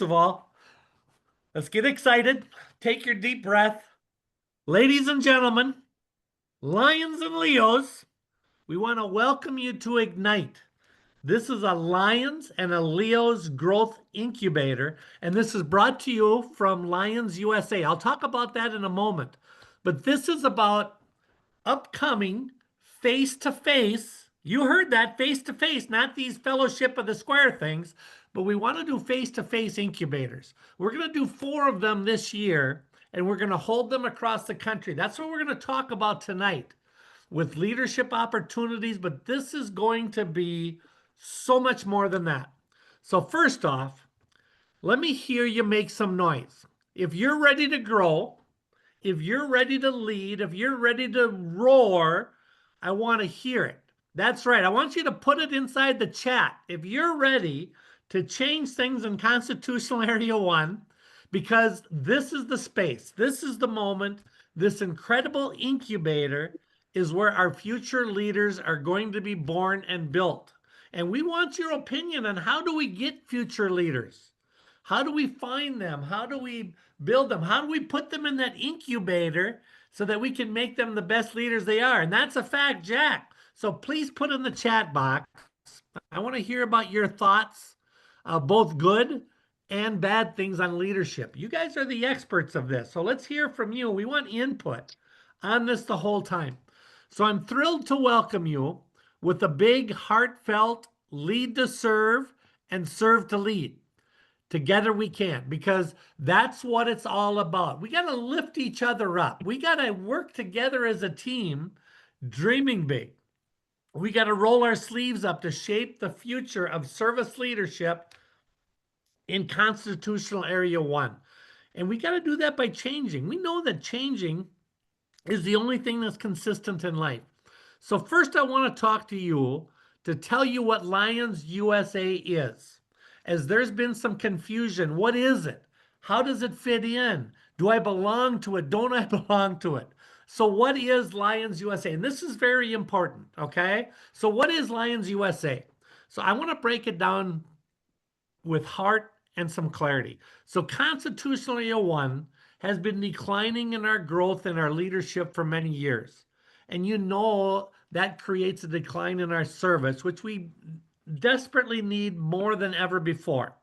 of all, let's get excited. Take your deep breath. Ladies and gentlemen, Lions and Leos, we want to welcome you to Ignite. This is a Lions and a Leos growth incubator, and this is brought to you from Lions USA. I'll talk about that in a moment, but this is about upcoming face to face. You heard that, face to face, not these fellowship of the square things, but we want to do face to face incubators. We're going to do 4 of them this year, and we're going to hold them across the country. That's what we're going to talk about tonight with leadership opportunities, but this is going to be so much more than that. So, first off, let me hear you make some noise. If you're ready to grow, if you're ready to lead, if you're ready to roar, I want to hear it. That's right. I want you to put it inside the chat. If you're ready to change things in Constitutional Area 1, because this is the space, this is the moment, this incredible incubator is where our future leaders are going to be born and built. And we want your opinion on how do we get future leaders? How do we find them? How do we build them? How do we put them in that incubator so that we can make them the best leaders they are? And that's a fact, Jack. So please put in the chat box. I want to hear about your thoughts, both good and bad things on leadership. You guys are the experts of this. So let's hear from you. We want input on this the whole time. So I'm thrilled to welcome you with a big, heartfelt lead to serve and serve to lead. Together we can, because that's what it's all about. We got to lift each other up. We got to work together as a team, dreaming big. We got to roll our sleeves up to shape the future of service leadership in Constitutional Area 1. And we got to do that by changing. We know that changing is the only thing that's consistent in life. So first I want to talk to you to tell you what Lions USA is. As there's been some confusion, what is it? How does it fit in? Do I belong to it? Don't I belong to it? So what is Lions USA? And this is very important, okay? So what is Lions USA? So I want to break it down with heart and some clarity. So Constitutional Area 1 has been declining in our growth and our leadership for many years. And you know that creates a decline in our service, which we desperately need more than ever before.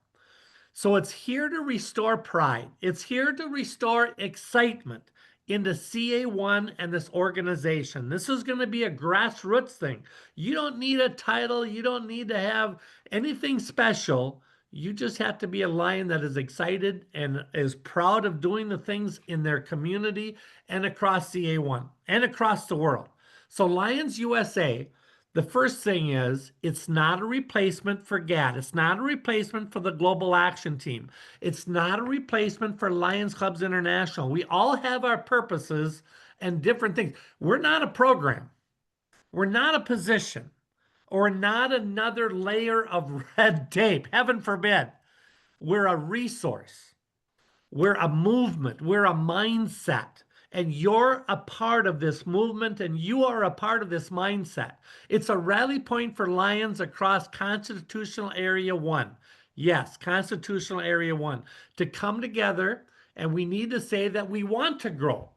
So it's here to restore pride. It's here to restore excitement into CA1 and this organization. This is going to be a grassroots thing. You don't need a title. You don't need to have anything special. You just have to be a lion that is excited and is proud of doing the things in their community and across CA1 and across the world. So Lions USA, the first thing is, it's not a replacement for GAT. It's not a replacement for the Global Action Team. It's not a replacement for Lions Clubs International. We all have our purposes and different things. We're not a program. We're not a position. Or not another layer of red tape. Heaven forbid. We're a resource. We're a movement. We're a mindset. And you're a part of this movement, and you are a part of this mindset. It's a rally point for Lions across Constitutional Area 1. Yes, Constitutional Area 1. To come together, and we need to say that we want to grow.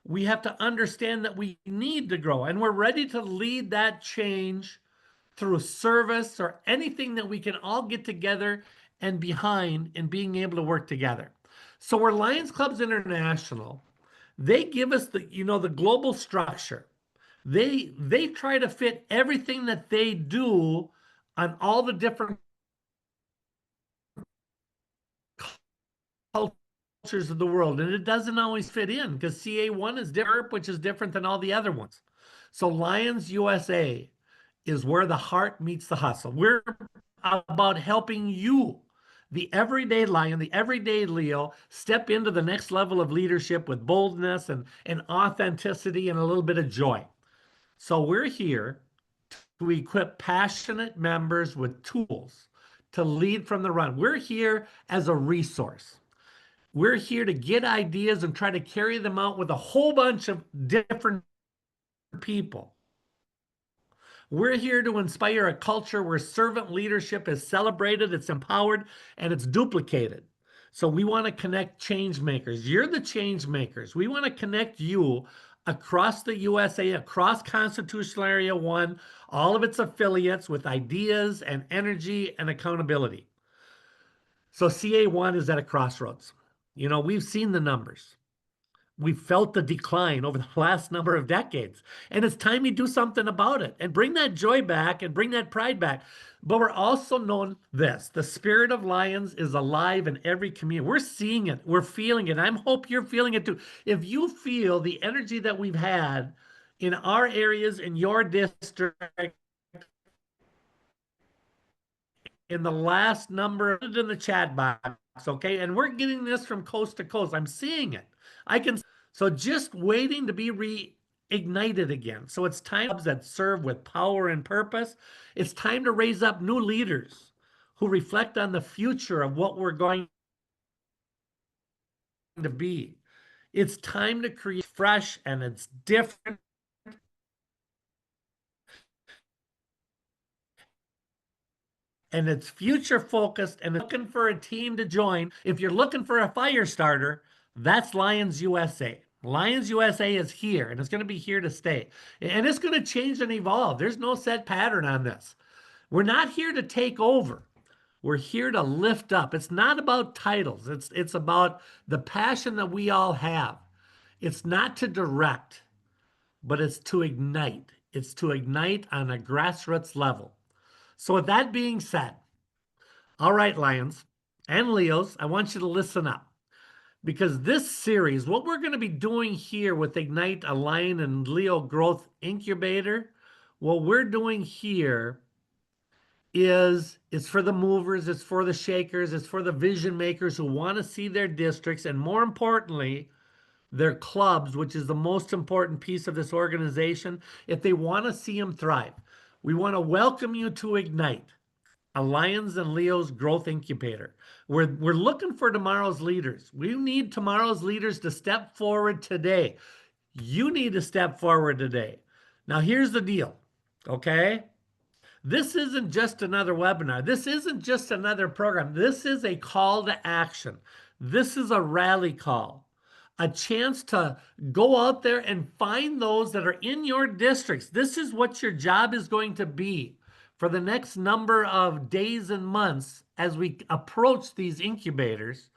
We have to understand that we need to grow, and we're ready to lead that change through service or anything that we can all get together and behind in being able to work together. So we're Lions Clubs International. They give us the global structure. They try to fit everything that they do on all the different cultures of the world, and it doesn't always fit in because CA1 is different, which is different than all the other ones. So Lions USA is where the heart meets the hustle. We're about helping you, the everyday lion, the everyday Leo, step into the next level of leadership with boldness and authenticity and a little bit of joy. So we're here to equip passionate members with tools to lead from the run. We're here as a resource. We're here to get ideas and try to carry them out with a whole bunch of different people. We're here to inspire a culture where servant leadership is celebrated, it's empowered, and it's duplicated. So we want to connect change makers. You're the change makers. We want to connect you across the USA, across Constitutional Area 1, all of its affiliates with ideas and energy and accountability. So CA1 is at a crossroads. You know, we've seen the numbers. We've felt the decline over the last number of decades. And it's time we do something about it and bring that joy back and bring that pride back. But we're also known this, the spirit of Lions is alive in every community. We're seeing it. We're feeling it. I hope you're feeling it too. If you feel the energy that we've had in our areas, in your district, in the last number in the chat box, okay? And we're getting this from coast to coast. I'm seeing it. I can so just waiting to be reignited again. So it's time that serve with power and purpose. It's time to raise up new leaders who reflect on the future of what we're going to be. It's time to create fresh and it's different. And it's future focused and looking for a team to join. If you're looking for a fire starter, that's Lions USA. Lions USA is here and it's going to be here to stay. And it's going to change and evolve. There's no set pattern on this. We're not here to take over. We're here to lift up. It's not about titles. It's about the passion that we all have. It's not to direct, but it's to ignite. It's to ignite on a grassroots level. So with that being said, all right, Lions and Leos, I want you to listen up because this series, what we're going to be doing here with Ignite a Lion and Leo Growth Incubator, what we're doing here is it's for the movers, it's for the shakers, it's for the vision makers who want to see their districts and more importantly, their clubs, which is the most important piece of this organization, if they want to see them thrive. We want to welcome you to Ignite, a Lions and Leos Growth Incubator. We're looking for tomorrow's leaders. We need tomorrow's leaders to step forward today. You need to step forward today. Now, here's the deal, okay? This isn't just another webinar. This isn't just another program. This is a call to action. This is a rally call, a chance to go out there and find those that are in your districts. This is what your job is going to be for the next number of days and months as we approach these incubators.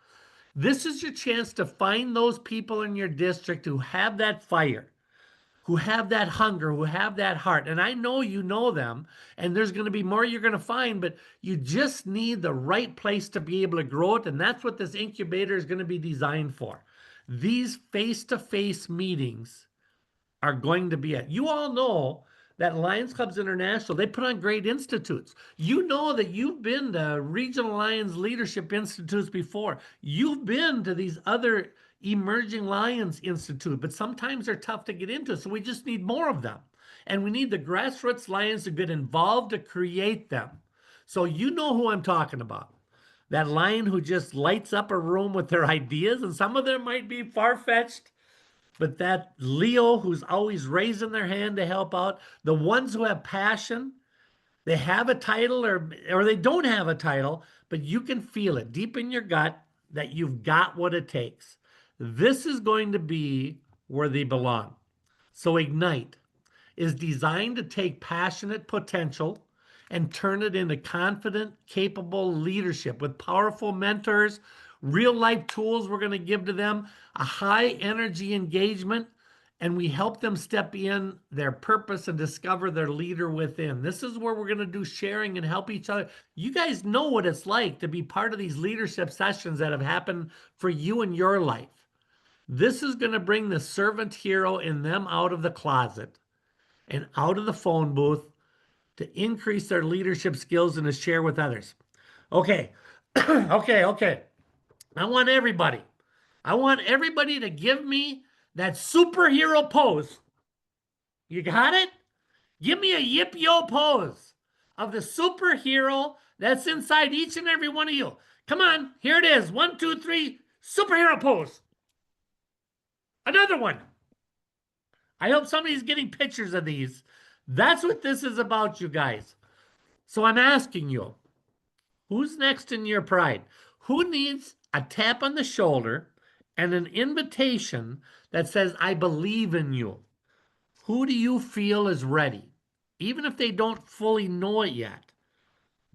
This is your chance to find those people in your district who have that fire, who have that hunger, who have that heart. And I know you know them, and there's going to be more you're going to find, but you just need the right place to be able to grow it. And that's what this incubator is going to be designed for. These face-to-face meetings are going to be it. You all know that Lions Clubs International, they put on great institutes. You know that you've been to Regional Lions Leadership Institutes before. You've been to these other Emerging Lions Institute, but sometimes they're tough to get into, so we just need more of them. And we need the grassroots Lions to get involved to create them. So you know who I'm talking about. That Lion who just lights up a room with their ideas, and some of them might be far-fetched, but that Leo who's always raising their hand to help out, the ones who have passion, they have a title or they don't have a title, but you can feel it deep in your gut that you've got what it takes. This is going to be where they belong. So Ignite is designed to take passionate potential and turn it into confident, capable leadership with powerful mentors, real life tools we're going to give to them, a high energy engagement, and we help them step in their purpose and discover their leader within. This is where we're going to do sharing and help each other. You guys know what it's like to be part of these leadership sessions that have happened for you in your life. This is going to bring the servant hero in them out of the closet and out of the phone booth to increase their leadership skills and to share with others. Okay, okay. I want everybody to give me that superhero pose. You got it? Give me a yip-yo pose of the superhero that's inside each and every one of you. Come on, here it is. 1, 2, 3, superhero pose. Another one. I hope somebody's getting pictures of these. That's what this is about, you guys. So I'm asking you, who's next in your pride? Who needs a tap on the shoulder, and an invitation that says, I believe in you. Who do you feel is ready? Even if they don't fully know it yet.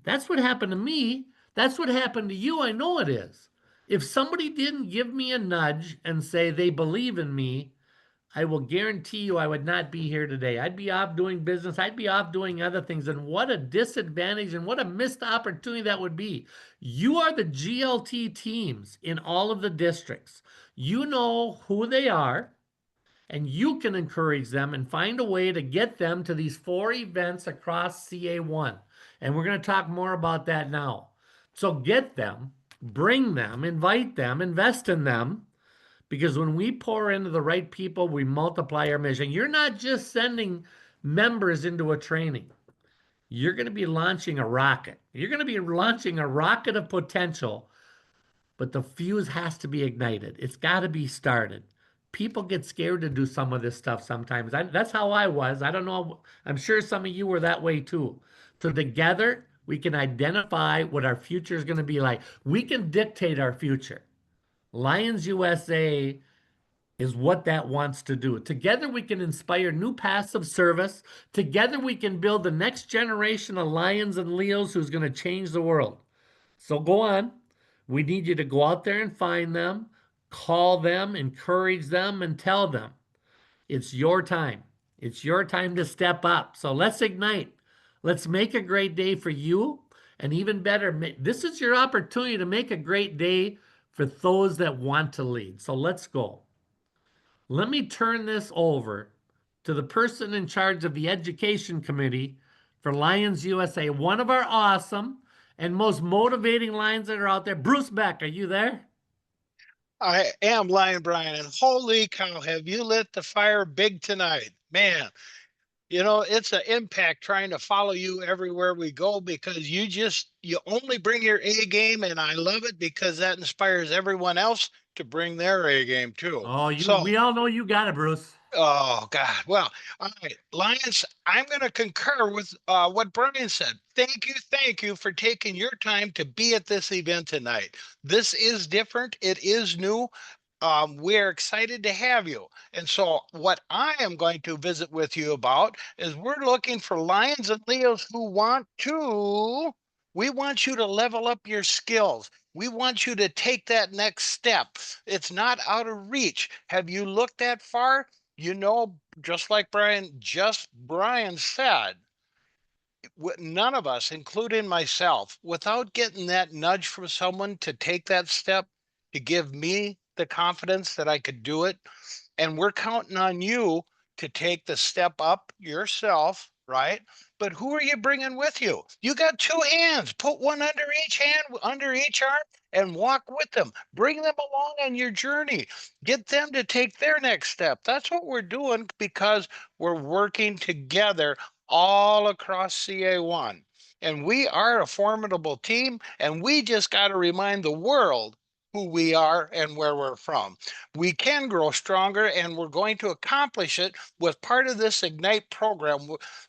That's what happened to me. That's what happened to you. I know it is. If somebody didn't give me a nudge and say they believe in me, I will guarantee you I would not be here today. I'd be off doing business. I'd be off doing other things. And what a disadvantage and what a missed opportunity that would be. You are the GLT teams in all of the districts. You know who they are, and you can encourage them and find a way to get them to these 4 events across CA1. And we're going to talk more about that now. So get them, bring them, invite them, invest in them, because when we pour into the right people, we multiply our mission. You're not just sending members into a training. You're going to be launching a rocket. You're going to be launching a rocket of potential, but the fuse has to be ignited. It's got to be started. People get scared to do some of this stuff sometimes. That's how I was. I don't know. I'm sure some of you were that way too. So together, we can identify what our future is going to be like. We can dictate our future. Lions USA is what that wants to do. Together, we can inspire new paths of service. Together, we can build the next generation of Lions and Leos who's going to change the world. So go on. We need you to go out there and find them, call them, encourage them, and tell them it's your time. It's your time to step up. So let's ignite. Let's make a great day for you. And even better, this is your opportunity to make a great day for those that want to lead. So let's go. Let me turn this over to the person in charge of the education committee for Lions USA, one of our awesome and most motivating lions that are out there. Bruce Beck, are you there? I am Lion Brian, and holy cow, have you lit the fire big tonight, man. It's an impact trying to follow you everywhere we go because you only bring your A game, and I love it because that inspires everyone else to bring their A game too. Oh, So we all know you got it, Bruce. Oh God. Well, all right, Lions, I'm going to concur with what Brian said. Thank you for taking your time to be at this event tonight. This is different. It is new. We're excited to have you. And so what I am going to visit with you about is we're looking for Lions and Leos who we want you to level up your skills. We want you to take that next step. It's not out of reach. Have you looked that far? Just like Brian said, none of us, including myself, without getting that nudge from someone to take that step, to give me the confidence that I could do it. And we're counting on you to take the step up yourself, right? But who are you bringing with you? You got 2 hands. Put one under each hand, under each arm, and walk with them. Bring them along on your journey. Get them to take their next step. That's what we're doing because we're working together all across CA1. And we are a formidable team, and we just got to remind the world who we are and where we're from. We can grow stronger, and we're going to accomplish it with part of this Ignite program.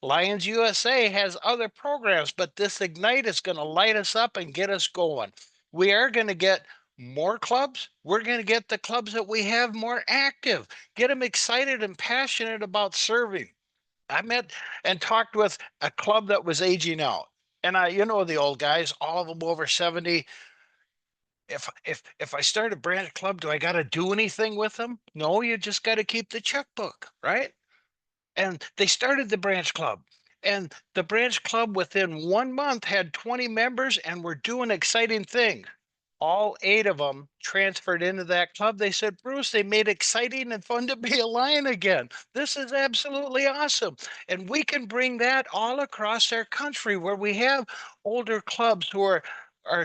Lions USA has other programs, but this Ignite is going to light us up and get us going. We are going to get more clubs. We're going to get the clubs that we have more active, get them excited and passionate about serving. I met and talked with a club that was aging out. And the old guys, all of them over 70. If I start a branch club, do I got to do anything with them? No, you just got to keep the checkbook, right? And they started the branch club. And the branch club within 1 month had 20 members and were doing exciting things. All 8 of them transferred into that club. They said, Bruce, they made exciting and fun to be a lion again. This is absolutely awesome. And we can bring that all across our country where we have older clubs who are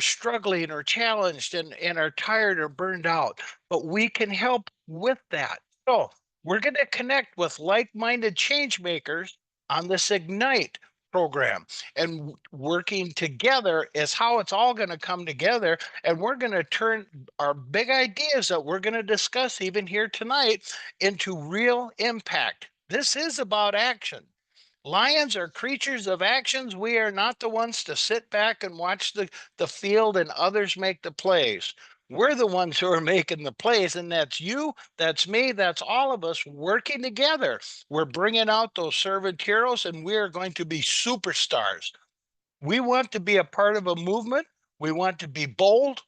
struggling or challenged and are tired or burned out. But we can help with that. So we're going to connect with like-minded change makers on this Ignite program, and working together is how it's all going to come together. And we're going to turn our big ideas that we're going to discuss even here tonight into real impact. This is about action. Lions are creatures of actions. We are not the ones to sit back and watch the field and others make the plays. We're the ones who are making the plays, and that's you, that's me, that's all of us working together. We're bringing out those servant heroes, and we are going to be superstars. We want to be a part of a movement. We want to be bold,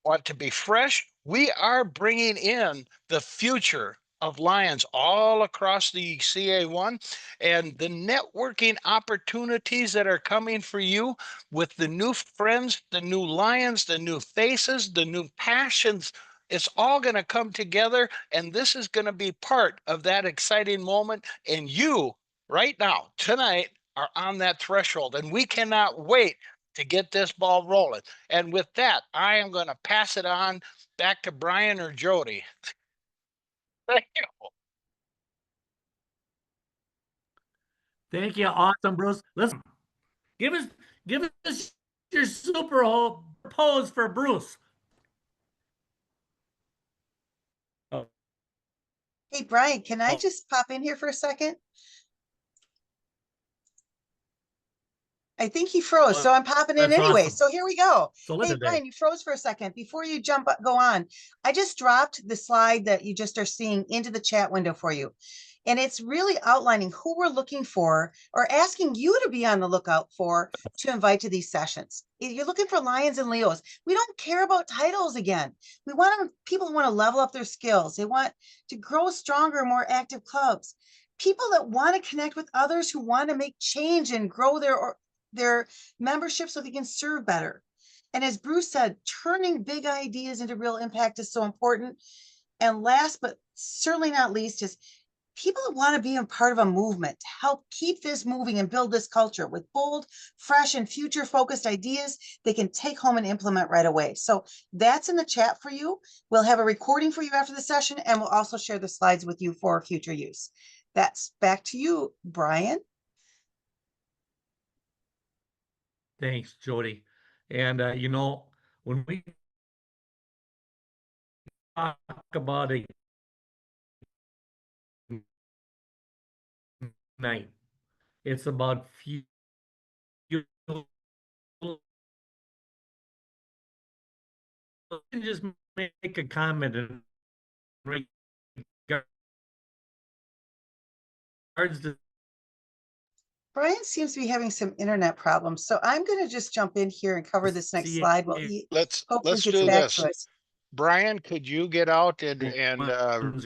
want to be fresh. We are bringing in the future of Lions all across the CA1 and the networking opportunities that are coming for you with the new friends, the new Lions, the new faces, the new passions. It's all going to come together, and this is going to be part of that exciting moment. And you, right now, tonight, are on that threshold, and we cannot wait to get this ball rolling. And with that, I am going to pass it on back to Brian or Jody. Thank you. Thank you. Awesome, Bruce. Listen, give us give us your super pose for Bruce. Oh, Hey, Brian, can I oh, just pop in here for a second? I think he froze, so I'm popping in that's anyway. awesome. So here we go. So Hey, listen, Dave. Brian, you froze for a second. Before you go on, I just dropped the slide that you just are seeing into the chat window for you. And it's really outlining who we're looking for or asking you to be on the lookout for to invite to these sessions. If you're looking for Lions and Leos, we don't care about titles again. We want people who want to level up their skills. They want to grow stronger, more active clubs. People that want to connect with others who want to make change and grow their membership so they can serve better. And as Bruce said, turning big ideas into real impact is so important. And last but certainly not least is people that want to be a part of a movement to help keep this moving and build this culture with bold, fresh, and future focused ideas they can take home and implement right away. So that's in the chat for you. We'll have a recording for you after the session, and we'll also share the slides with you for future use. That's back to you, Brian. Thanks, Jody. And when we talk about Ignite, it's about fuel. Just make a comment in regards to Brian seems to be having some internet problems, so I'm going to just jump in here and cover this next slide while he hopefully Let's gets do back to this. us. Brian, could you get out and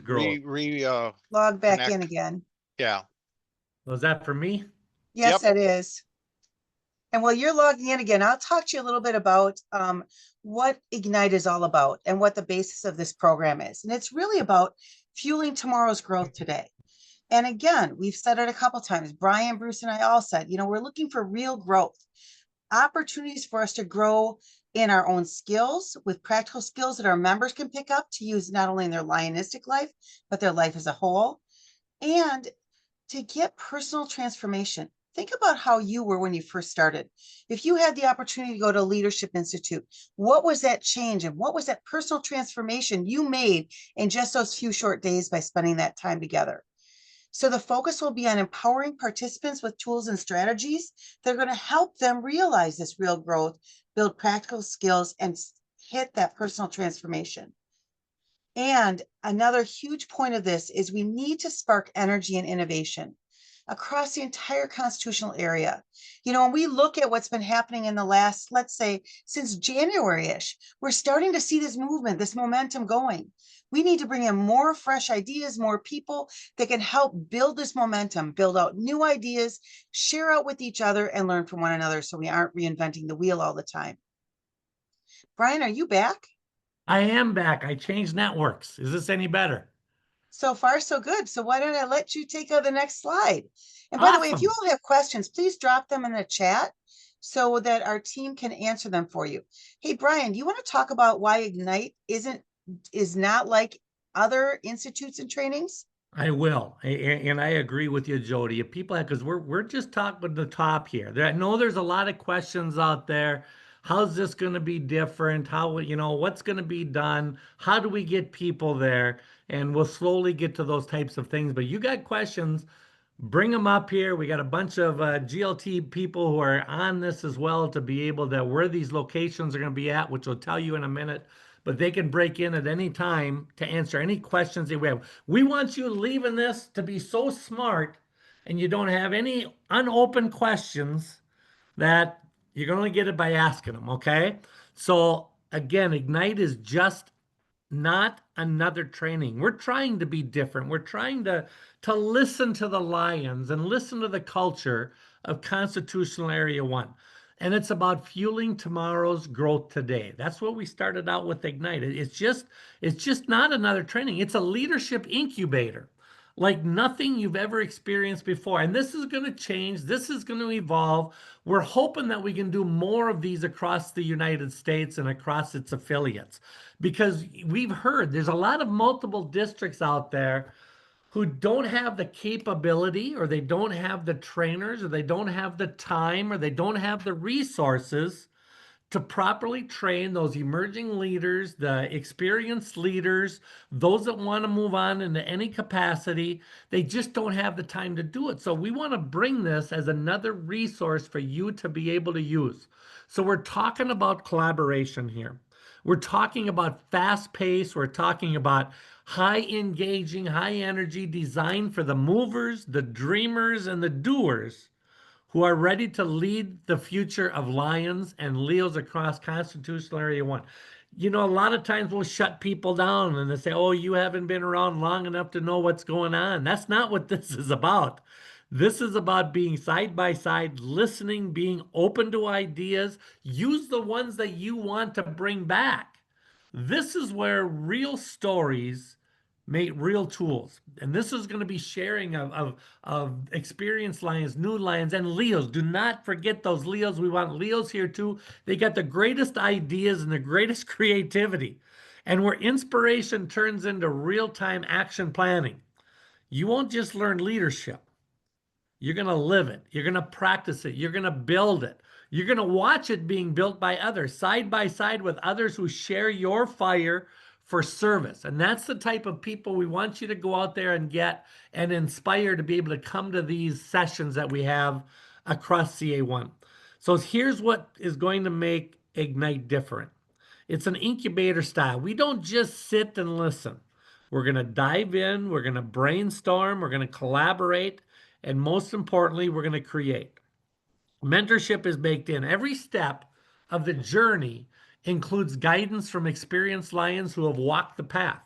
growth. Log back connect? in again. Yeah. Was that for me? Yes, Yep. that is. And while you're logging in again, I'll talk to you a little bit about what Ignite is all about and what the basis of this program is. And it's really about fueling tomorrow's growth today. And again, we've said it a couple times. Brian, Bruce, and I all said, we're looking for real growth, opportunities for us to grow in our own skills with practical skills that our members can pick up to use not only in their Lionistic life, but their life as a whole, and to get personal transformation. Think about how you were when you first started. If you had the opportunity to go to Leadership Institute, what was that change and what was that personal transformation you made in just those few short days by spending that time together? So the focus will be on empowering participants with tools and strategies that are going to help them realize this real growth, build practical skills, and hit that personal transformation. And another huge point of this is we need to spark energy and innovation across the entire constitutional area. When we look at what's been happening in the last, let's say, since January-ish, we're starting to see this movement, this momentum going. We need to bring in more fresh ideas, more people that can help build this momentum, build out new ideas, share out with each other, and learn from one another so we aren't reinventing the wheel all the time. Brian, are you back? I am back. I changed networks. Is this any better? So far, so good. So why don't I let you take the next slide? And by the way, if you all have questions, please drop them in the chat so that our team can answer them for you. Hey, Brian, do you want to talk about why Ignite is not like other institutes and trainings? I will, and I agree with you, Jody. If people, because we're just talking the top here. I know there's a lot of questions out there. How's this going to be different? How, what's going to be done? How do we get people there? And we'll slowly get to those types of things. But you got questions, bring them up here. We got a bunch of GLT people who are on this as well to be able to where these locations are going to be at, which we'll tell you in a minute. but they can break in at any time to answer any questions that we have. We want you leaving this to be so smart and you don't have any unopened questions that you're going to get it by asking them, okay? So again, Ignite is just not another training. We're trying to be different. We're trying to listen to the Lions and listen to the culture of Constitutional Area 1. And it's about fueling tomorrow's growth today. That's what we started out with Ignite. It's just not another training. It's a leadership incubator like nothing you've ever experienced before. And this is going to change. This is going to evolve. We're hoping that we can do more of these across the United States and across its affiliates because we've heard there's a lot of multiple districts out there who don't have the capability or they don't have the trainers or they don't have the time or they don't have the resources to properly train those emerging leaders, the experienced leaders, those that want to move on into any capacity. They just don't have the time to do it. So we want to bring this as another resource for you to be able to use. So we're talking about collaboration here. We're talking about fast pace. We're talking about high engaging, high energy design for the movers, the dreamers, and the doers who are ready to lead the future of Lions and Leos across Constitutional Area 1. You know, a lot of times we'll shut people down and they say, oh, you haven't been around long enough to know what's going on. That's not what this is about. This is about being side by side, listening, being open to ideas. Use the ones that you want to bring back. This is where real stories make real tools. And this is going to be sharing of experienced Lions, new Lions, and Leos. Do not forget those Leos. We want Leos here too. They got the greatest ideas and the greatest creativity. And where inspiration turns into real-time action planning. You won't just learn leadership. You're going to live it. You're going to practice it. You're going to build it. You're going to watch it being built by others, side by side with others who share your fire for service. And that's the type of people we want you to go out there and get and inspire to be able to come to these sessions that we have across CA1. So here's what is going to make Ignite different. It's an incubator style. We don't just sit and listen. We're going to dive in, we're going to brainstorm, we're going to collaborate, and most importantly, we're going to create. Mentorship is baked in. Every step of the journey includes guidance from experienced Lions who have walked the path.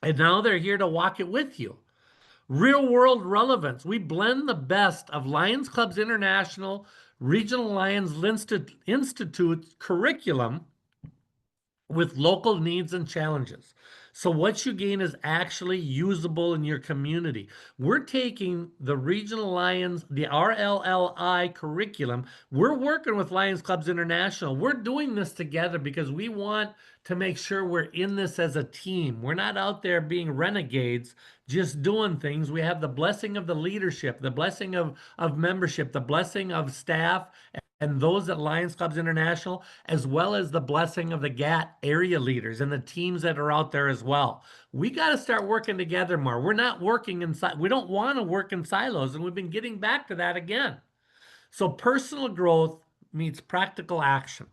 And now they're here to walk it with you. Real world relevance. We blend the best of Lions Clubs International, Regional Lions Institute curriculum with local needs and challenges. So what you gain is actually usable in your community. We're taking the Regional Lions, the RLLI curriculum. We're working with Lions Clubs International. We're doing this together because we want to make sure we're in this as a team. We're not out there being renegades, just doing things. We have the blessing of the leadership, the blessing of membership, the blessing of staff, and those at Lions Clubs International, as well as the blessing of the GAT area leaders and the teams that are out there as well. We got to start working together more. We're not working inside. We don't want to work in silos, and we've been getting back to that again. So personal growth meets practical action.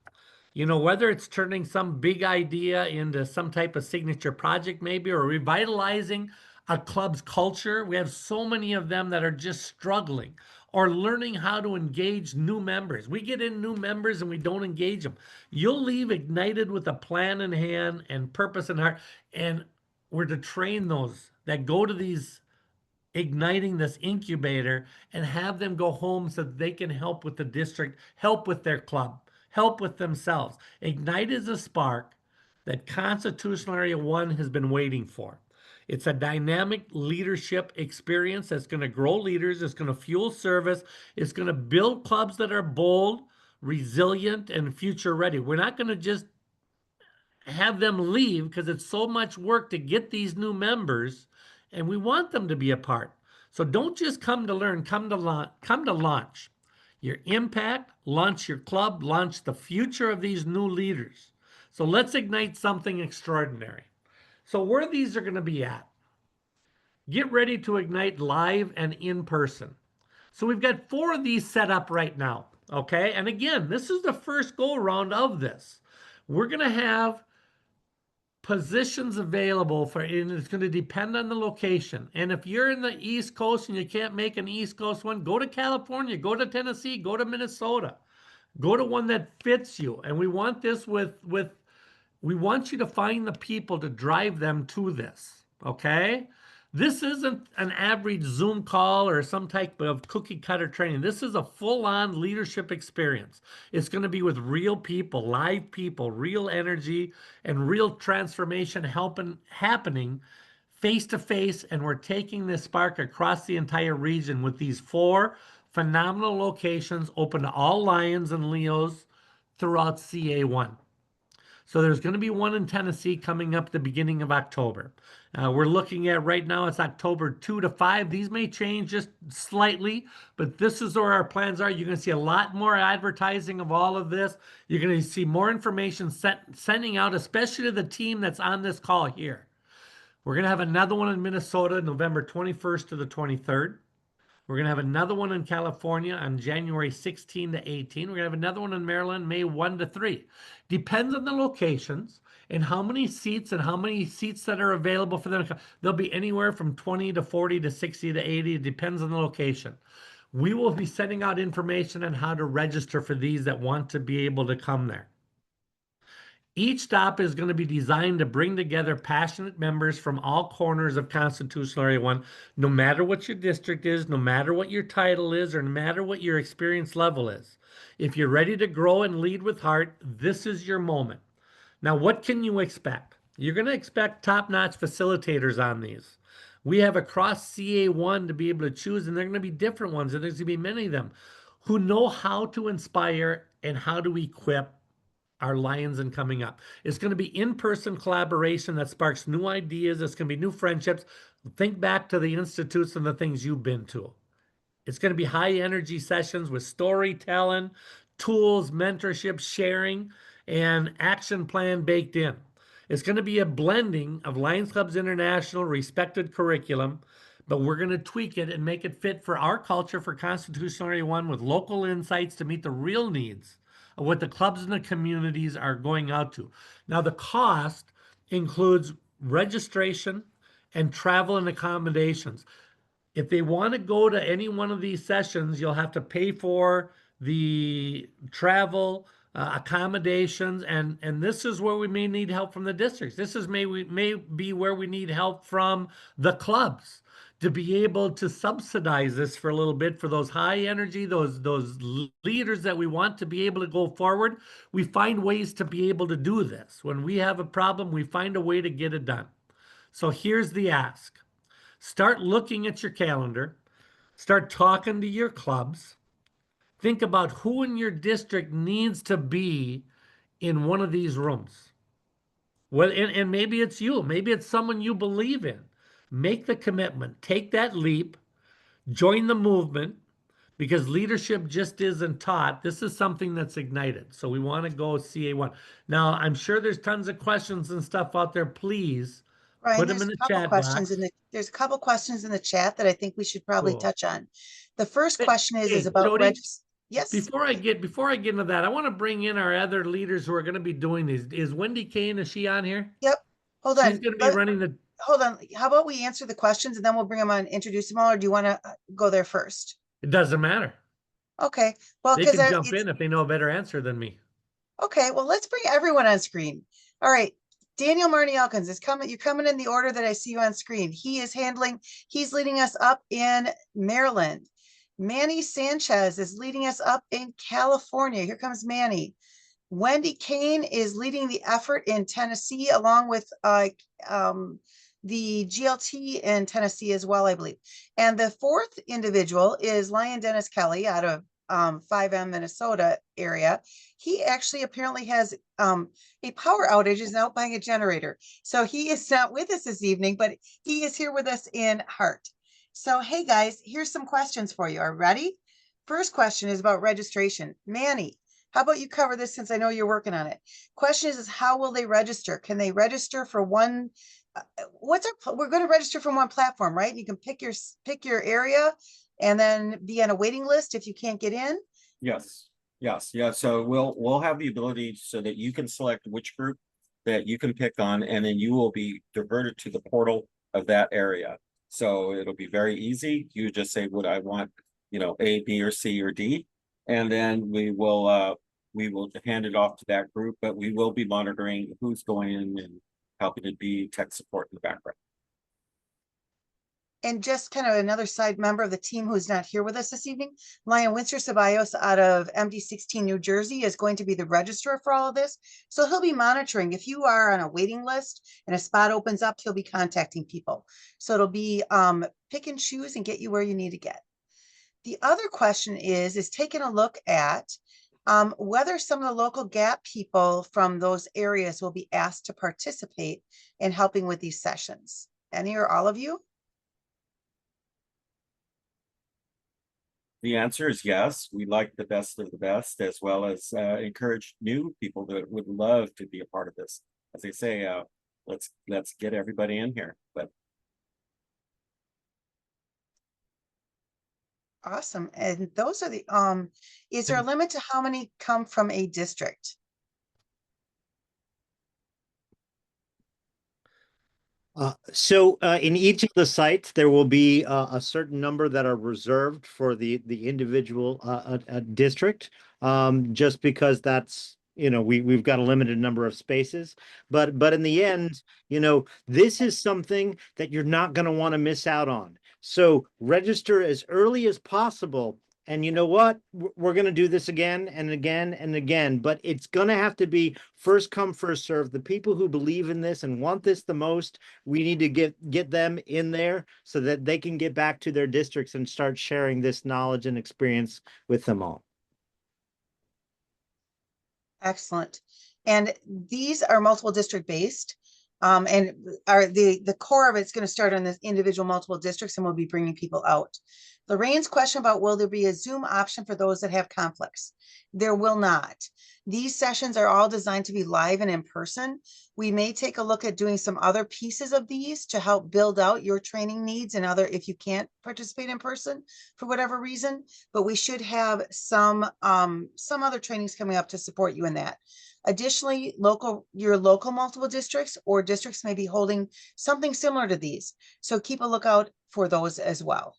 You know, whether it's turning some big idea into some type of signature project maybe, or revitalizing a club's culture. We have so many of them that are just struggling, or learning how to engage new members. We get in new members and we don't engage them. You'll leave ignited with a plan in hand and purpose in heart. And we're to train those that go to these igniting this incubator and have them go home so that they can help with the district, help with their club, help with themselves. Ignite is a spark that Constitutional Area 1 has been waiting for. It's a dynamic leadership experience that's going to grow leaders, it's going to fuel service, it's going to build clubs that are bold, resilient, and future ready. We're not going to just have them leave because it's so much work to get these new members, and we want them to be a part. So don't just come to learn, come to launch your impact, launch your club, launch the future of these new leaders. So let's ignite something extraordinary. So where these are going to be at, get ready to ignite live and in person. So we've got 4 of these set up right now, okay? And again, this is the first go around of this. We're going to have positions available for, and it's going to depend on the location. And if you're in the East Coast and you can't make an East Coast one, go to California, go to Tennessee, go to Minnesota, go to one that fits you. And we want this we want you to find the people to drive them to this. Okay. This isn't an average Zoom call or some type of cookie cutter training. This is a full on leadership experience. It's going to be with real people, live people, real energy, and real transformation happening face to face. And we're taking this spark across the entire region with these 4 phenomenal locations open to all Lions and Leos throughout CA1. So there's going to be one in Tennessee coming up at the beginning of October. We're looking at right now, it's October 2 to 5. These may change just slightly, but this is where our plans are. You're going to see a lot more advertising of all of this. You're going to see more information sending out, especially to the team that's on this call here. We're going to have another one in Minnesota, November 21st to the 23rd. We're going to have another one in California on January 16 to 18. We're going to have another one in Maryland, May 1 to 3. Depends on the locations and how many seats that are available for them. They'll be anywhere from 20 to 40 to 60 to 80. It depends on the location. We will be sending out information on how to register for these that want to be able to come there. Each stop is going to be designed to bring together passionate members from all corners of Constitutional Area 1, no matter what your district is, no matter what your title is, or no matter what your experience level is. If you're ready to grow and lead with heart, this is your moment. Now, what can you expect? You're going to expect top-notch facilitators on these. We have across CA1 to be able to choose, and they're going to be different ones, and there's going to be many of them who know how to inspire and how to equip our Lions and coming up. It's going to be in-person collaboration that sparks new ideas. It's going to be new friendships. Think back to the institutes and the things you've been to. It's going to be high energy sessions with storytelling, tools, mentorship, sharing, and action plan baked in. It's going to be a blending of Lions Club's international respected curriculum, but we're going to tweak it and make it fit for our culture for Constitutional Area 1 with local insights to meet the real needs of what the clubs and the communities are going out to. Now, the cost includes registration and travel and accommodations. If they want to go to any one of these sessions, you'll have to pay for the travel, accommodations, and this is where we may need help from the districts. This is may be where we need help from the clubs to be able to subsidize this for a little bit for those high energy, those leaders that we want to be able to go forward. We find ways to be able to do this. When we have a problem, we find a way to get it done. So here's the ask. Start looking at your calendar. Start talking to your clubs. Think about who in your district needs to be in one of these rooms. Well, and maybe it's you. Maybe it's someone you believe in. Make the commitment. Take that leap. Join the movement, because leadership just isn't taught. This is something that's ignited. So we want to go CA1. Now, I'm sure there's tons of questions and stuff out there. Please Ryan, put them in the chat box. There's a couple questions in the chat that I think we should probably Cool. touch on. The first Hey, question is hey, about Jody, yes. Before I get into that, I want to bring in our other leaders who are going to be doing these. Is Wendy Kane, is she on here? Yep. Hold on. She's going to be running the. Hold on. How about we answer the questions and then we'll bring them on, introduce them all, or do you want to go there first? It doesn't matter. Okay. Well, They can jump in if they know a better answer than me. Okay. Well, let's bring everyone on screen. All right. Daniel Marnie Elkins is coming. You're coming in the order that I see you on screen. He's leading us up in Maryland. Manny Sanchez is leading us up in California. Here comes Manny. Wendy Kane is leading the effort in Tennessee, along with the GLT in Tennessee as well, I believe. And the fourth individual is Lion Dennis Kelly out of 5M Minnesota area. He actually apparently has a power outage, is out buying a generator. So he is not with us this evening, but he is here with us in heart. So, hey guys, here's some questions for you. Are you ready? First question is about registration. Manny, how about you cover this since I know you're working on it? Question is how will they register? Can they register for one? We're going to register from one platform, right? You can pick your area and then be on a waiting list if you can't get in. Yes. Yeah. So we'll have the ability so that you can select which group that you can pick on, and then you will be diverted to the portal of that area. So it'll be very easy. You just say, would I want, A, B, or C, or D? And then we will hand it off to that group, but we will be monitoring who's going in and helping to be tech support in the background. And just kind of another side member of the team who's not here with us this evening, Lion Windsor Ceballos out of MD16 New Jersey is going to be the registrar for all of this. So he'll be monitoring. If you are on a waiting list and a spot opens up, he'll be contacting people. So it'll be pick and choose and get you where you need to get. The other question is taking a look at whether some of the local GAT people from those areas will be asked to participate in helping with these sessions. Any or all of you? The answer is yes. We like the best of the best, as well as encourage new people that would love to be a part of this. As I say, let's get everybody in here. But Awesome. And those are the is there a limit to how many come from a district? So in each of the sites, there will be a certain number that are reserved for the individual district, just because that's, we've got a limited number of spaces. But in the end, this is something that you're not going to want to miss out on. So register as early as possible. And you know what? We're going to do this again and again and again, but it's going to have to be first come, first serve. The people who believe in this and want this the most, we need to get them in there so that they can get back to their districts and start sharing this knowledge and experience with them all. Excellent. And these are multiple district based. And are the core of it's going to start on this individual multiple districts, and we'll be bringing people out. Lorraine's question about will there be a Zoom option for those that have conflicts? There will not. These sessions are all designed to be live and in person. We may take a look at doing some other pieces of these to help build out your training needs and other if you can't participate in person for whatever reason, but we should have some other trainings coming up to support you in that. Additionally, your local multiple districts or districts may be holding something similar to these. So keep a lookout for those as well.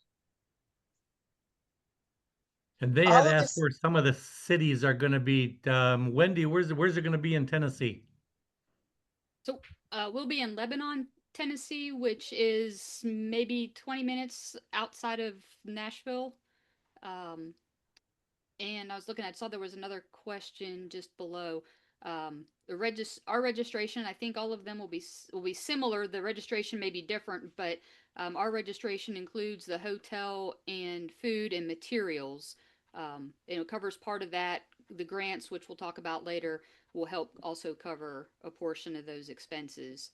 And they All had of asked this- where some of the cities are going to be. Wendy, where's it going to be in Tennessee? So we'll be in Lebanon, Tennessee, which is maybe 20 minutes outside of Nashville. And I was looking, I saw there was another question just below. Our registration, I think all of them will be similar. The registration may be different, but our registration includes the hotel and food and materials. It covers part of that. The grants, which we'll talk about later, will help also cover a portion of those expenses.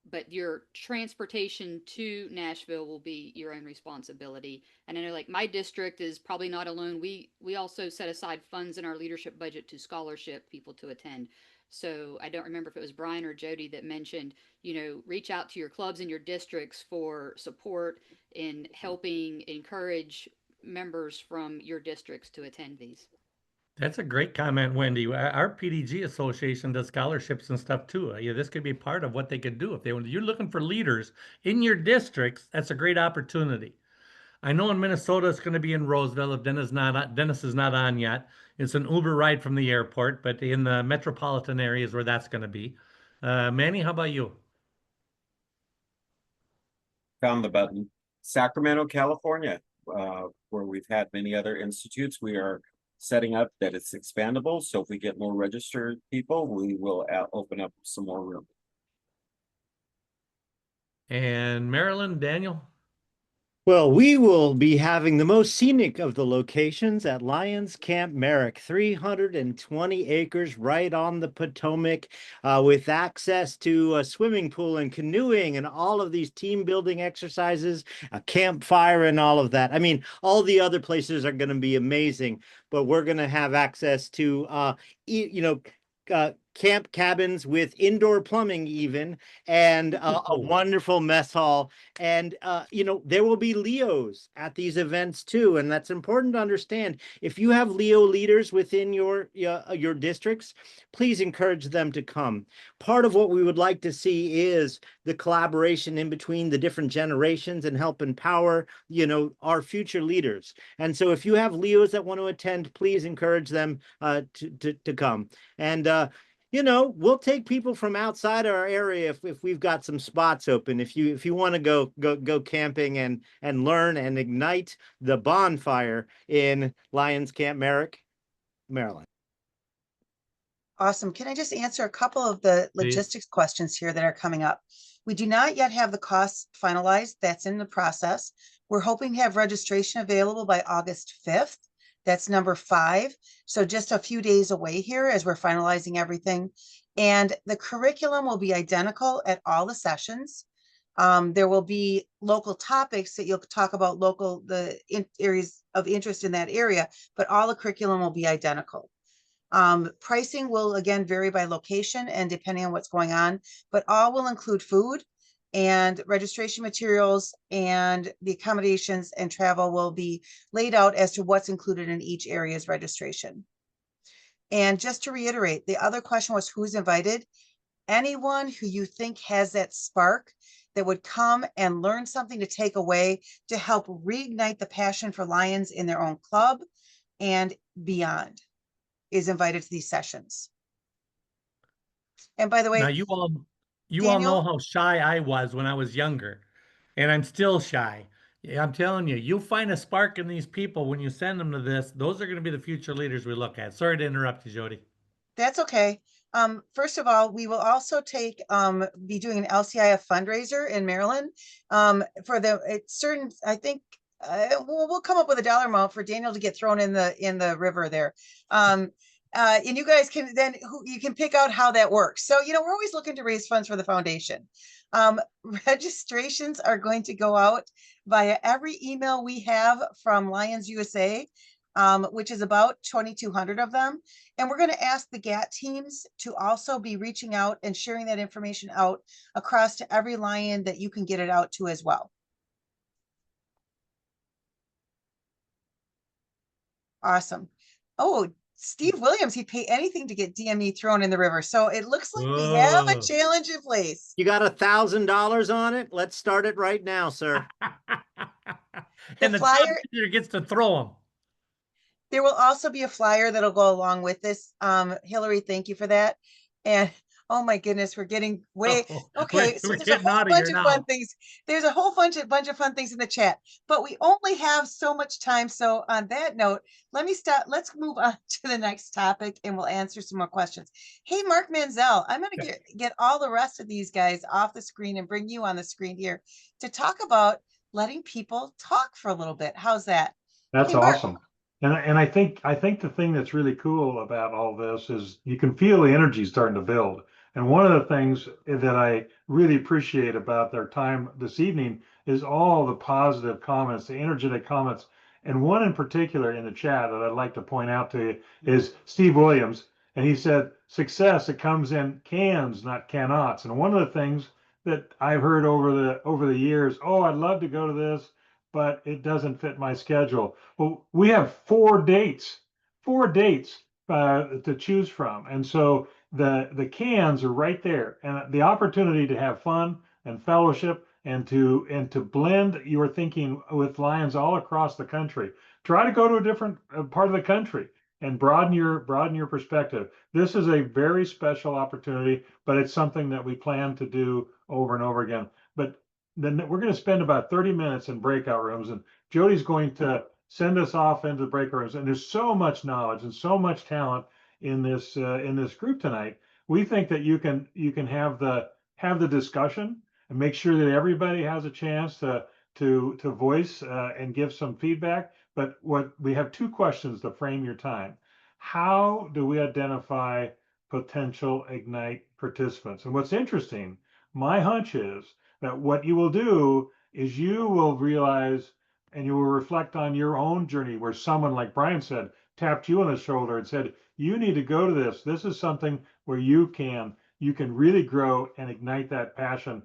But your transportation to Nashville will be your own responsibility. And I know, like, my district is probably not alone. We also set aside funds in our leadership budget to scholarship people to attend. So I don't remember if it was Brian or Jody that mentioned, reach out to your clubs and your districts for support in helping encourage members from your districts to attend these. That's a great comment, Wendy. Our PDG association does scholarships and stuff too. Yeah, this could be part of what they could do if they want. You're looking for leaders in your districts. That's a great opportunity. I know in Minnesota it's going to be in Roseville if Dennis is not on yet. It's an Uber ride from the airport, but in the metropolitan areas where that's going to be. Manny, how about you? Found the button. Sacramento, California, where we've had many other institutes. We are setting up that it's expandable. So if we get more registered people, we will open up some more room. And Maryland, Daniel? Well, we will be having the most scenic of the locations at Lions Camp Merrick, 320 acres right on the Potomac, with access to a swimming pool and canoeing and all of these team building exercises, a campfire and all of that. I mean, all the other places are going to be amazing, but we're going to have access to, camp cabins with indoor plumbing even, and a wonderful mess hall. And, there will be Leos at these events too. And that's important to understand. If you have Leo leaders within your districts, please encourage them to come. Part of what we would like to see is the collaboration in between the different generations and help empower, our future leaders. And so if you have Leos that want to attend, please encourage them to come. And we'll take people from outside our area if we've got some spots open. If you want to go camping and learn and ignite the bonfire in Lions Camp Merrick, Maryland. Awesome. Can I just answer a couple of the logistics questions here that are coming up? We do not yet have the costs finalized. That's in the process. We're hoping to have registration available by August 5th. That's number 5. So just a few days away here as we're finalizing everything. And the curriculum will be identical at all the sessions. There will be local topics that you'll talk about areas of interest in that area, but all the curriculum will be identical. Pricing will again vary by location and depending on what's going on, but all will include food and registration materials, and the accommodations and travel will be laid out as to what's included in each area's registration. And just to reiterate, the other question was who's invited? Anyone who you think has that spark that would come and learn something to take away to help reignite the passion for Lions in their own club and beyond is invited to these sessions. And by the way, Now you all Daniel, know how shy I was when I was younger, and I'm still shy. Yeah, I'm telling you, you'll find a spark in these people when you send them to this. Those are going to be the future leaders we look at. Sorry to interrupt you, Jody. that's okay. First of all, we will also be doing an LCIF fundraiser in Maryland for the certain, I think, we'll come up with a dollar amount for Daniel to get thrown in the river there. And you guys can you can pick out how that works. So, we're always looking to raise funds for the foundation. Registrations are going to go out via every email we have from Lions USA, which is about 2,200 of them. And we're going to ask the GAT teams to also be reaching out and sharing that information out across to every Lion that you can get it out to as well. Awesome. Oh, Steve Williams, he'd pay anything to get DME thrown in the river. So it looks like we have a challenge in place. You got $1,000 on it? Let's start it right now, sir. And the top leader gets to throw them. There will also be a flyer that'll go along with this. Hillary, thank you for that. And oh my goodness, we're getting way okay. So there's a whole bunch of fun things. There's a whole bunch of fun things in the chat, but we only have so much time. So on that note, let's move on to the next topic and we'll answer some more questions. Hey, Mark Manzel, I'm going to get all the rest of these guys off the screen and bring you on the screen here to talk about letting people talk for a little bit. How's that? That's awesome. And I think the thing that's really cool about all this is you can feel the energy starting to build. And one of the things that I really appreciate about their time this evening is all the positive comments, the energetic comments. And one in particular in the chat that I'd like to point out to you is Steve Williams. And he said, success, it comes in cans, not cannots. And one of the things that I've heard over the years, oh, I'd love to go to this, but it doesn't fit my schedule. Well, we have 4 dates to choose from. And so the cans are right there, and the opportunity to have fun and fellowship and to blend your thinking with Lions all across the country. Try to go to a different part of the country and broaden your perspective. This is a very special opportunity, but it's something that we plan to do over and over again. But then we're going to spend about 30 minutes in breakout rooms, and Jody's going to send us off into the breakout rooms. And there's so much knowledge and so much talent in this group tonight. We think that you can have the discussion and make sure that everybody has a chance to voice and give some feedback. But we have 2 questions to frame your time. How do we identify potential Ignite participants? And what's interesting, my hunch is that what you will do is you will realize and you will reflect on your own journey where someone, like Brian said, tapped you on the shoulder and said, you need to go to this. This is something where you can really grow and ignite that passion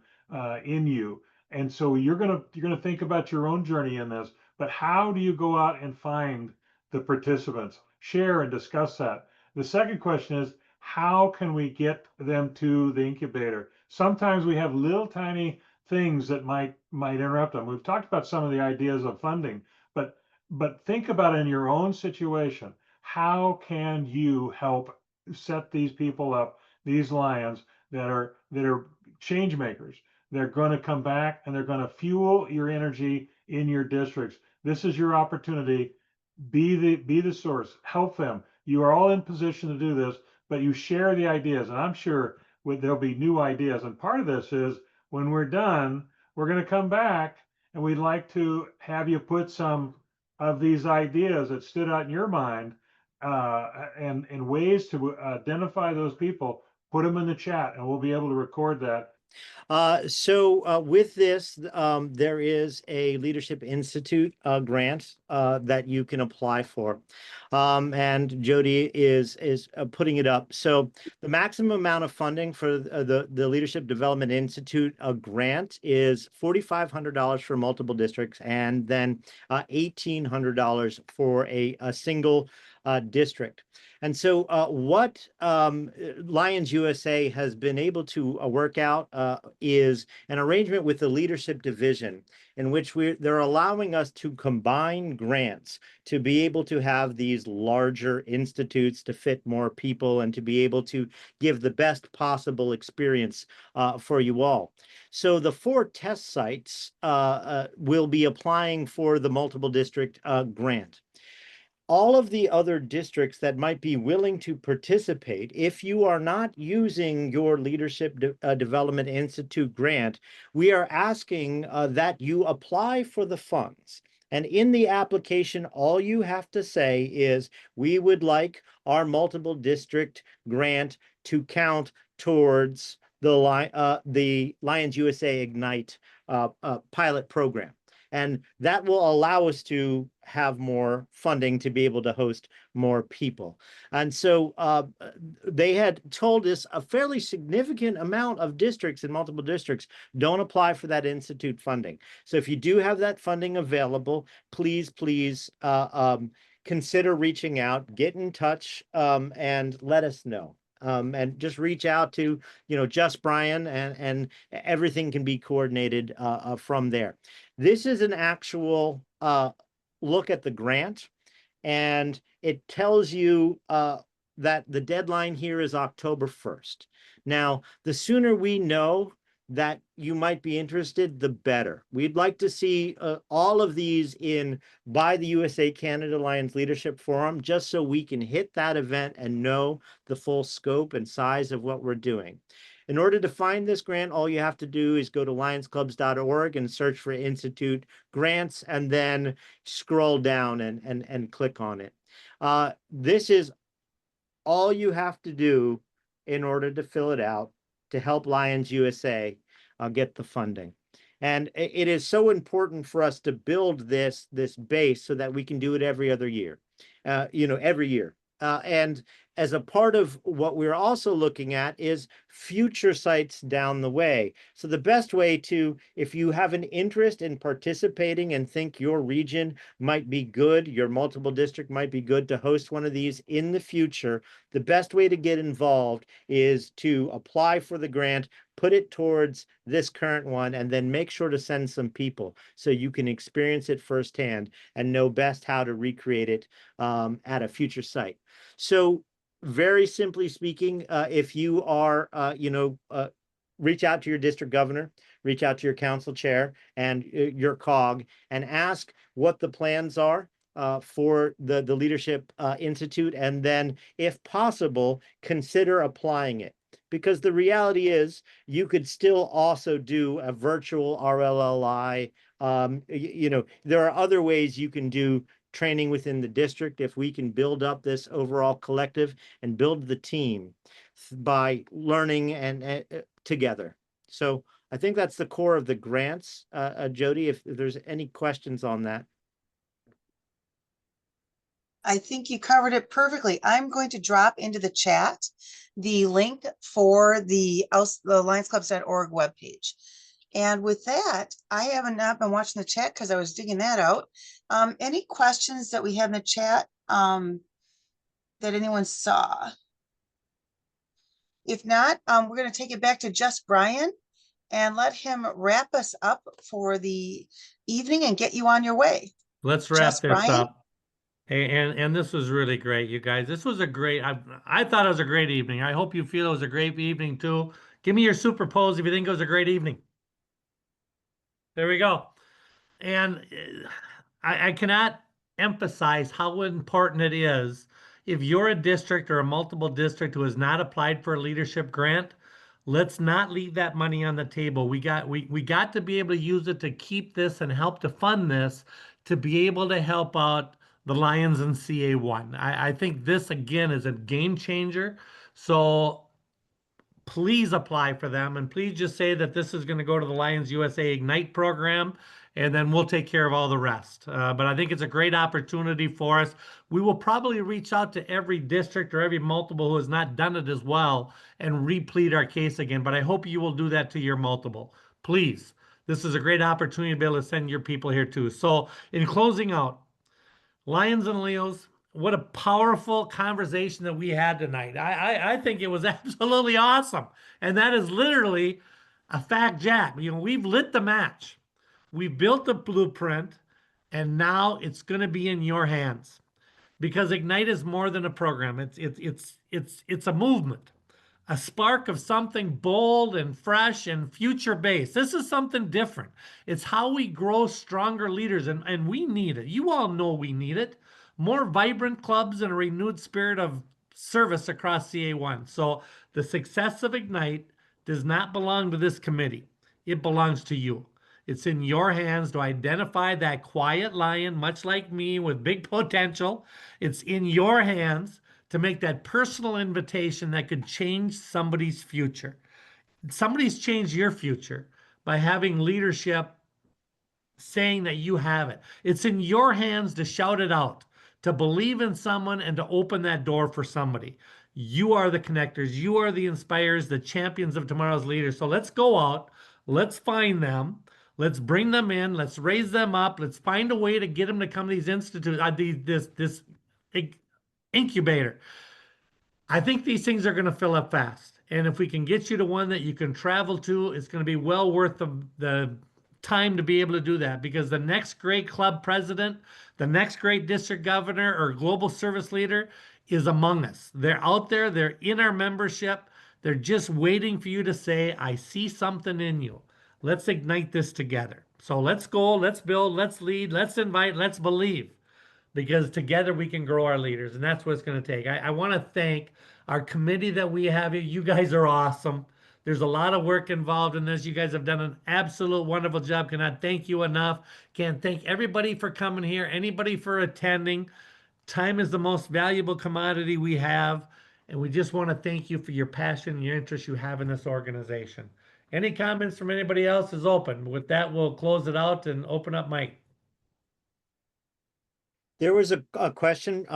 in you. And so you're gonna think about your own journey in this, but how do you go out and find the participants? Share and discuss that. The second question is, how can we get them to the incubator? Sometimes we have little tiny things that might interrupt them. We've talked about some of the ideas of funding, but think about in your own situation, how can you help set these people up, these lions that are change makers? They're going to come back and they're going to fuel your energy in your districts. This is your opportunity. Be the source. Help them. You are all in position to do this, but you share the ideas, and I'm sure there'll be new ideas. And part of this is when we're done, we're going to come back and we'd like to have you put some of these ideas that stood out in your mind and ways to identify those people, put them in the chat, and we'll be able to record that. With this, there is a Leadership Institute grant that you can apply for, and Jody is putting it up. So the maximum amount of funding for the Leadership Development Institute grant is $4,500 for multiple districts, and then $1,800 for a single district. And so what Lions USA has been able to work out is an arrangement with the leadership division in which they're allowing us to combine grants to be able to have these larger institutes to fit more people and to be able to give the best possible experience for you all. So the 4 test sites will be applying for the multiple district grant. All of the other districts that might be willing to participate, if you are not using your Leadership Development Institute grant, we are asking that you apply for the funds. And in the application, all you have to say is, we would like our multiple district grant to count towards the Lions USA Ignite pilot program. And that will allow us to have more funding to be able to host more people. And so they had told us a fairly significant amount of districts and multiple districts don't apply for that institute funding. So if you do have that funding available, please consider reaching out, get in touch, and let us know. And just reach out to, just Brian, and everything can be coordinated from there. This is an actual look at the grant, and it tells you that the deadline here is October 1st. Now, the sooner we know that you might be interested, the better. We'd like to see all of these by the USA Canada Lions Leadership Forum, just so we can hit that event and know the full scope and size of what we're doing. In order to find this grant, all you have to do is go to lionsclubs.org and search for Institute grants, and then scroll down and click on it. This is all you have to do in order to fill it out to help Lions USA get the funding. And it is so important for us to build this base so that we can do it every other year, every year. And as a part of what we're also looking at is future sites down the way. So the best way to, if you have an interest in participating and think your region might be good, your multiple district might be good to host one of these in the future, the best way to get involved is to apply for the grant, put it towards this current one, and then make sure to send some people so you can experience it firsthand and know best how to recreate it at a future site. So very simply speaking, if you are, reach out to your district governor, reach out to your council chair and your COG, and ask what the plans are for the Leadership Institute, and then, if possible, consider applying it. Because the reality is, you could still also do a virtual RLLI. There are other ways you can do training within the district if we can build up this overall collective and build the team by learning and together. So I think that's the core of the grants. Jody, if there's any questions on that. I think you covered it perfectly. I'm going to drop into the chat the link for the lionsclubs.org webpage. And with that, I haven't not been watching the chat because I was digging that out. Any questions that we had in the chat that anyone saw? If not, we're going to take it back to just Brian and let him wrap us up for the evening and get you on your way. Let's wrap Just this Brian? up. And this was really great, you guys. This was a great, I thought it was a great evening. I hope you feel it was a great evening too. Give me your super pose if you think it was a great evening. There we go. And I cannot emphasize how important it is if you're a district or a multiple district who has not applied for a leadership grant. Let's not leave that money on the table. We got to be able to use it to keep this and help to fund this to be able to help out the Lions and CA1. I think this again is a game changer. So please apply for them and please just say that this is going to go to the Lions USA Ignite program and then we'll take care of all the rest. But I think it's a great opportunity for us. We will probably reach out to every district or every multiple who has not done it as well and replete our case again. But I hope you will do that to your multiple. Please. This is a great opportunity to be able to send your people here too. So in closing out, Lions and Leos, what a powerful conversation that we had tonight. I think it was absolutely awesome. And that is literally a fact, Jack. We've lit the match. We built the blueprint, and now it's going to be in your hands. Because Ignite is more than a program. It's a movement, a spark of something bold and fresh and future based. This is something different. It's how we grow stronger leaders, and we need it. You all know we need it. More vibrant clubs and a renewed spirit of service across CA1. So the success of Ignite does not belong to this committee. It belongs to you. It's in your hands to identify that quiet lion, much like me, with big potential. It's in your hands to make that personal invitation that could change somebody's future. Somebody's changed your future by having leadership saying that you have it. It's in your hands to shout it out, to believe in someone and to open that door for somebody. You are the connectors. You are the inspirers, the champions of tomorrow's leaders. So let's go out. Let's find them. Let's bring them in. Let's raise them up. Let's find a way to get them to come to these institutes, this incubator. I think these things are going to fill up fast. And if we can get you to one that you can travel to, it's going to be well worth the time to be able to do that, because the next great club president, the next great district governor or global service leader is among us. They're out there, they're in our membership. They're just waiting for you to say, I see something in you. Let's ignite this together. So let's go, let's build, let's lead, let's invite, let's believe, because together we can grow our leaders, and that's what it's going to take. I want to thank our committee that we have here. You guys are awesome. There's a lot of work involved in this. You guys have done an absolute wonderful job. Cannot thank you enough. Can't thank everybody for coming here, anybody for attending. Time is the most valuable commodity we have, and we just want to thank you for your passion and your interest you have in this organization. Any comments from anybody else is open. With that, we'll close it out and open up mic. There was a question,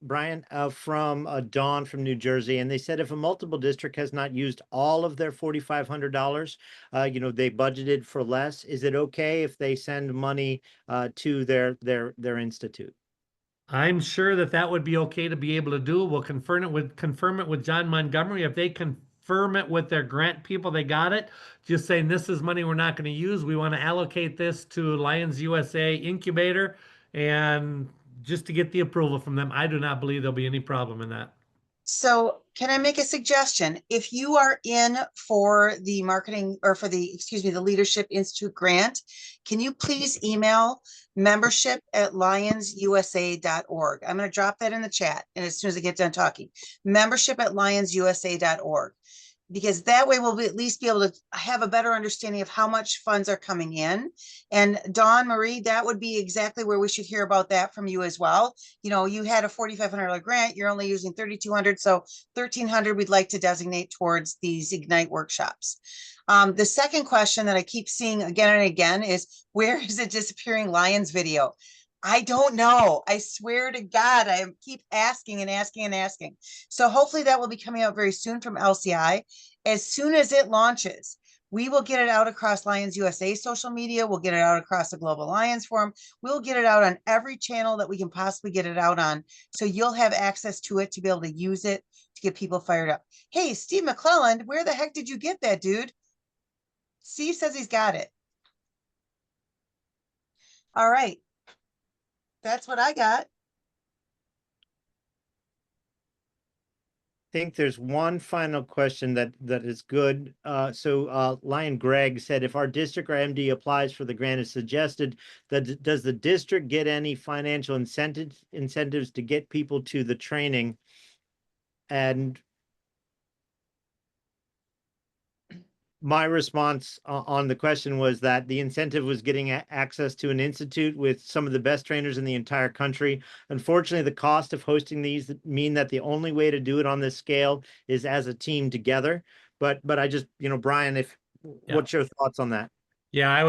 Brian, from Dawn from New Jersey, and they said if a multiple district has not used all of their $4,500, they budgeted for less. Is it okay if they send money to their institute? I'm sure that would be okay to be able to do. We'll confirm it with John Montgomery. If they confirm it with their grant people, they got it. Just saying this is money we're not going to use. We want to allocate this to Lions USA Incubator, and just to get the approval from them. I do not believe there'll be any problem in that. So can I make a suggestion? If you are in for the marketing or for the Leadership Institute grant, can you please email membership@lions.usa.org? I'm going to drop that in the chat. And as soon as I get done talking, membership@lions.usa.org. Because that way we'll at least be able to have a better understanding of how much funds are coming in. And Dawn Marie, that would be exactly where we should hear about that from you as well. You had a $4,500 grant, you're only using $3,200, so $1,300 we'd like to designate towards these Ignite workshops. The second question that I keep seeing again and again is, where is the Disappearing Lions video? I don't know. I swear to God, I keep asking and asking and asking. So hopefully that will be coming out very soon from LCI. As soon as it launches, we will get it out across Lions USA social media. We'll get it out across the Global Lions Forum. We'll get it out on every channel that we can possibly get it out on. So you'll have access to it to be able to use it to get people fired up. Hey, Steve McClelland, where the heck did you get that, dude? Steve says he's got it. All right. That's what I got. Think there's one final question that is good. Lion Greg said, if our district or MD applies for the grant as suggested, that does the district get any financial incentives to get people to the training? And my response on the question was that the incentive was getting access to an institute with some of the best trainers in the entire country. Unfortunately, the cost of hosting these mean that the only way to do it on this scale is as a team together. But I just, Brian, what's your thoughts on that? Yeah, I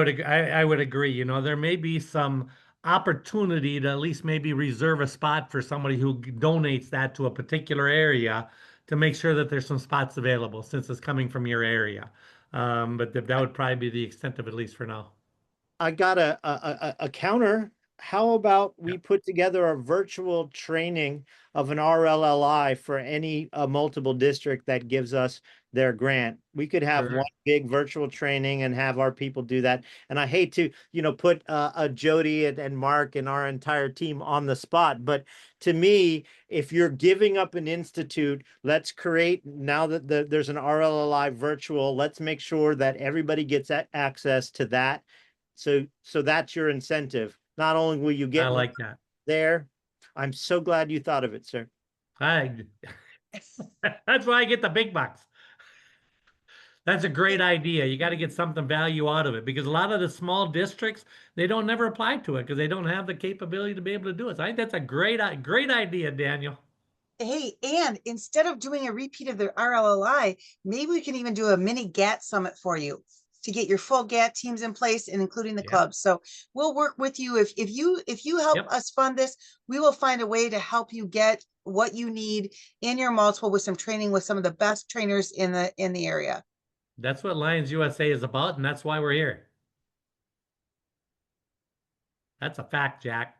would agree. You know, there may be some opportunity to at least maybe reserve a spot for somebody who donates that to a particular area to make sure that there's some spots available since it's coming from your area. But that would probably be the extent of it, at least for now. I got a counter. How about Yeah. we put together a virtual training of an RLLI for any multiple district that gives us their grant? We could have Sure. one big virtual training and have our people do that. And I hate to, put Jody and Mark and our entire team on the spot, but to me, if you're giving up an institute, let's create, now that there's an RLLI virtual, let's make sure that everybody gets access to that. So that's your incentive. Not only will you I get like that. there, I'm so glad you thought of it, sir. I, that's why I get the big bucks. That's a great idea. You got to get something value out of it because a lot of the small districts, they don't never apply to it because they don't have the capability to be able to do it. So I think that's a great idea, Daniel. Hey, and instead of doing a repeat of the RLLI, maybe we can even do a mini GAT summit for you to get your full GAT teams in place and including the Yep. clubs. So we'll work with you. If you help Yep. us fund this, we will find a way to help you get what you need in your multiple with some training with some of the best trainers in the area. That's what Lions USA is about, and that's why we're here. That's a fact, Jack.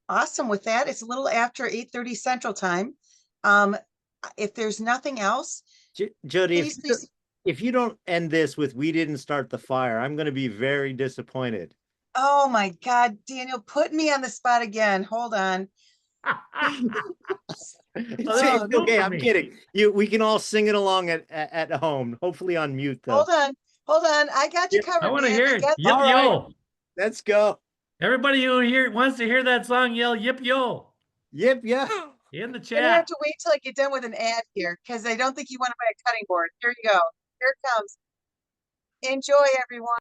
Awesome. With that, it's a little after 8:30 Central Time. If there's nothing else, Jody, please. if you don't end this with "we didn't start the fire," I'm going to be very disappointed. Oh my God, Daniel, put me on the spot again. Hold on. It's okay. I'm kidding. We can all sing it along at home. Hopefully on mute though. Hold on. I got you covered. I want to man. hear I it. got- Yip All right. yo. Let's go. Everybody who wants to hear that song, yell yip yo Yep. Yeah. in the You're gonna have chat. to wait till I get done with an ad here because I don't think you want to buy a cutting board. Here you go. Here it comes. Enjoy, everyone.